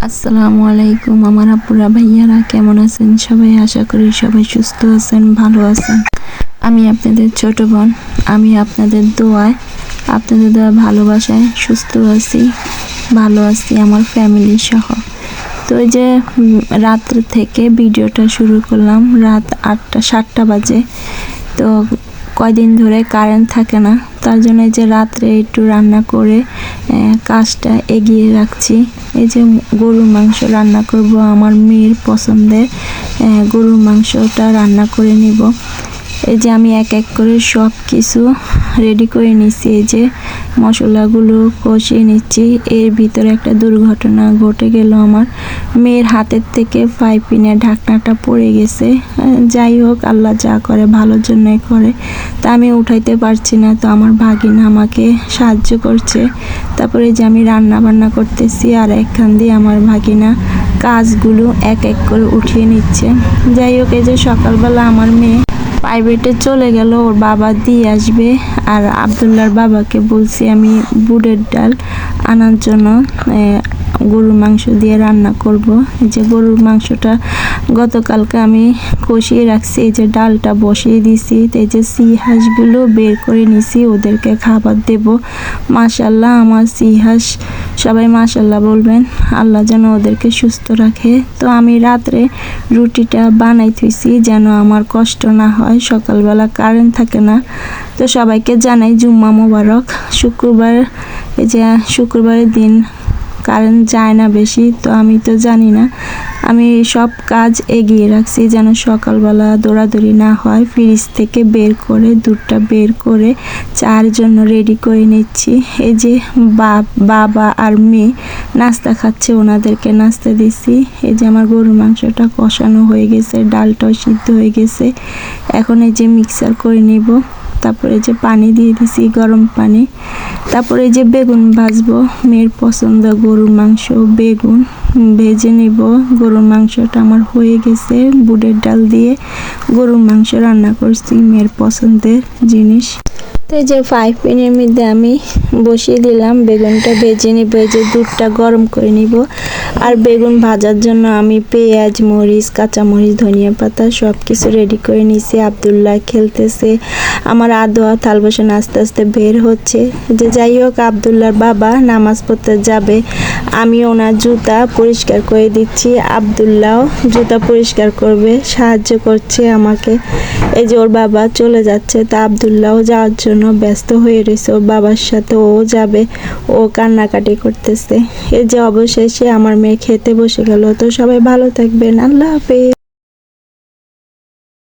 আসসালামু আলাইকুম আমার আপুরা ভাইয়ারা, কেমন আছেন সবাই? আশা করি সবাই সুস্থ আছেন, ভালো আছেন। আমি আপনাদের ছোট বোন, আমি আপনাদের দোয়ায় ভালোবাসায় সুস্থ আছি, ভালো আছি আমার ফ্যামিলি সহ। তো এই যে রাত্র থেকে ভিডিওটা শুরু করলাম, রাত 7টা বাজে। তো কয়দিন ধরে কারেন্ট থাকে না, তার জন্য যে রাত্রে একটু রান্না করে কাজটা এগিয়ে রাখছি। এই যে গরুর মাংস রান্না করব, আমার মেয়ের পছন্দের গরুর মাংসটা রান্না করে নিব। এই যে আমি এক এক করে সব কিছু রেডি করে নিচ্ছি। এই যে মশলাগুলো কষিয়ে নিচ্ছি। এর ভিতরে একটা দুর্ঘটনা ঘটে গেল, আমার মেয়ের হাতের থেকে ফ্রাই প্যানের ঢাকনাটা পড়ে গেছে। যাই হোক, আল্লাহ যা করে ভালোর জন্যই করে। তা আমি উঠাইতে পারছি না, তো আমার ভাগিনা আমাকে সাহায্য করছে। তারপরে যে আমি রান্না বান্না করতেছি, আর একখান দিয়ে আমার ভাগিনা কাজগুলো এক এক করে উঠিয়ে নিচ্ছে। যাই হোক, এই যে সকালবেলা আমার মেয়ে প্রাইভেটে চলে গেল, ওর বাবা দিয়ে আসবে। আর আবদুল্লার বাবাকে বলছি আমি বুটের ডাল আনার জন্য, গরুর মাংস দিয়ে রান্না করব। এই যে গরুর মাংসটা গতকালকে আমি কষিয়ে রাখছি, এই যে ডালটা বসিয়ে দিছি। এই যে হাঁসগুলো বের করে নিছি, ওদেরকে খাবার দেব। মাশাল্লাহ আমার হাঁস, সবাই মাশাল্লাহ বলবেন, আল্লাহ যেন ওদেরকে সুস্থ রাখে। তো আমি রাত্রে রুটিটা বানাই থুইছি যেন আমার কষ্ট না হয়, সকালবেলা কারেন্ট থাকে না। তো সবাইকে জানাই জুম্মা মোবারক। এই যে শুক্রবারের দিন কারেন্ট যায় না বেশি, তো আমি তো জানি না, আমি সব কাজ এগিয়ে রাখছি যেন সকালবেলা দৌড়াদৌড়ি না হয়। ফ্রিজ থেকে বের করে দুধটা বের করে চার জন্য রেডি করে নিচ্ছি। এই যে বাবা আর মেয়ে নাস্তা খাচ্ছে, ওনাদেরকে নাস্তা দিচ্ছি। এই যে আমার গরুর মাংসটা কষানো হয়ে গেছে, ডালটাও সিদ্ধ হয়ে গেছে। এখন এই যে মিক্সার করে নিব। তারপরে যে পানি দিয়ে দিছি, গরম পানি। তারপরে যে বেগুন ভাজবো, মেয়ের পছন্দ গরুর মাংস, বেগুন ভেজে নেব। গরুর মাংসটা আমার হয়ে গেছে, বুটের ডাল দিয়ে গরুর মাংস রান্না করছি, মেয়ের পছন্দের জিনিস। তো এই যে ফ্রাই প্যানের মধ্যে আমি বসিয়ে দিলাম, বেগুনটা ভেজে নিব। এই যে দুধটা গরম করে নিব। আর বেগুন ভাজার জন্য আমি পেঁয়াজ, মরিচ, কাঁচামরিচ, ধনিয়া পাতা সব কিছু রেডি করে নিয়েছি। আবদুল্লাহ খেলতেছে, আমার আদোয়া থাল বসানো আস্তে আস্তে বের হচ্ছে। যে যাই হোক, আবদুল্লাহর বাবা নামাজ পড়তে যাবে, আমি ওনার জুতা পরিষ্কার করে দিচ্ছি। আবদুল্লাহ জুতা পরিষ্কার করবে, সাহায্য করছে আমাকে। এই যে ওর বাবা চলে যাচ্ছে, তা আবদুল্লাহ যাওয়ার জন্য ব্যস্ত হয়ে রয়েছে, ওর বাবার সাথে ও যাবে, ও কান্নাকাটি করতেছে। এই যে অবশেষে আমার মেয়ে খেতে বসে গেল। তো সবাই ভালো থাকবেন, আল্লাহ হাফেজ।